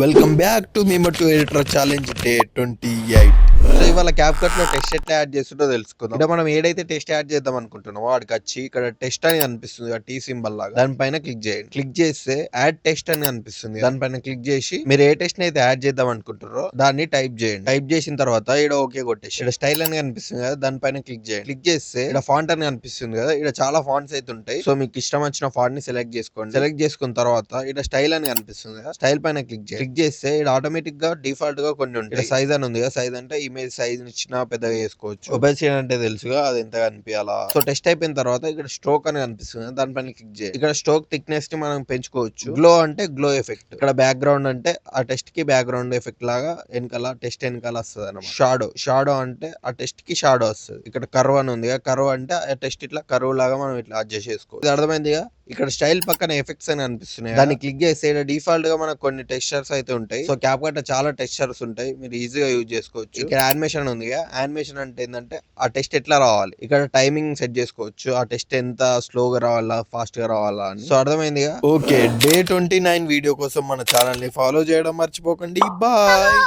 Welcome back to MIMO editor challenge day 28. So ఇవాళ cap cut లో test ఎట్లా add చేస్తుందో తెలుసుకుందాం. ఇక్కడ మనం ఏదైతే టెస్ట్ యాడ్ చేద్దాం అనుకుంటున్నామో వాడికి వచ్చి ఇక్కడ టెస్ట్ అని కనిపిస్తుంది టీ సింబల్ లాగా, దానిపైన క్లిక్ చేయండి. క్లిక్ చేస్తే యాడ్ టెస్ట్ అని కనిపిస్తుంది, దానిపైన క్లిక్ చేసి మీరు ఏ టెస్ట్ అయితే యాడ్ చేద్దాం అనుకుంటారో దాన్ని టైప్ చేయండి. టైప్ చేసిన తర్వాత ఇక్కడ ఓకే కొట్టేసి ఇక్కడ స్టైల్ అని కనిపిస్తుంది కదా, దానిపైన క్లిక్ చేయండి. క్లిక్ చేస్తే ఇక్కడ ఫాంట్ అని కనిపిస్తుంది కదా, ఇక్కడ చాలా ఫాంట్స్ అయితే ఉంటాయి. సో మీకు ఇష్టం వచ్చిన ఫాంట్ ని సెలెక్ట్ చేసుకోండి. సెలెక్ట్ చేసుకున్న తర్వాత ఇక్కడ స్టైల్ అని కనిపిస్తుంది కదా, స్టైల్ పైన క్లిక్ చేయండి. క్లిక్ చేస్తే ఇక్కడ ఆటోమేటిక్ గా డిఫాల్ట్ గా కొన్ని ఉంటాయి. సైజ్ అని ఉంది కదా, సైజ్ అంటే ఇమేజ్ సైజ్ ఇచ్చిన పెద్దగా చేసుకోవచ్చు. ఒబేసిటీ అంటే తెలుసుగా, అది ఎంత కనిపించాలా. సో టెస్ట్ అయిపోయిన తర్వాత ఇక్కడ స్ట్రోక్ అని కనిపిస్తుంది, దానిపైన క్లిక్ చేయండి. ఇక్కడ స్ట్రోక్ థిక్నెస్ ని మనం పెంచుకోవచ్చు. గ్లో అంటే గ్లో ఎఫెక్ట్, ఇక్కడ బ్యాక్గ్రౌండ్ అంటే ఆ టెస్ట్ కి బ్యాక్గ్రౌండ్ ఎఫెక్ట్ లాగా వెనకాల టెస్ట్ వెనకాల వస్తుంది అనమాట. షాడో అంటే ఆ టెస్ట్ కి షాడో వస్తుంది. ఇక్కడ కర్వ్ అని ఉంది, కర్వ్ అంటే ఆ టెస్ట్ ఇట్లా కర్వ్ లాగా మనం ఇట్లా అడ్జస్ట్ చేసుకోవచ్చు. ఇది అర్థమైందిగా. ఇక్కడ స్టైల్ పక్కన ఎఫెక్ట్స్ అని అనిపిస్తున్నాయి, దాన్ని క్లిక్ చేస్తే ఇక్కడ డిఫాల్ట్ గా మనకు కొన్ని టెక్స్చర్స్ అయితే ఉంటాయి. సో క్యాప్ కట్ చాలా టెక్స్చర్స్ ఉంటాయి, మీరు ఈజీగా యూజ్ చేసుకోవచ్చు. ఇక్కడ యానిమేషన్ ఉంది, యానిమేషన్ అంటే ఏంటంటే ఆ టెస్ట్ ఎట్లా రావాలి, ఇక్కడ టైమింగ్ సెట్ చేసుకోవచ్చు. ఆ టెస్ట్ ఎంత స్లోగా రావాలా ఫాస్ట్ గా రావాలా అని. సో అర్థమైందిగా. ఓకే, డే 29 వీడియో కోసం మన ఛానల్ ని ఫాలో చేయడం మర్చిపోకండి. బాయ్.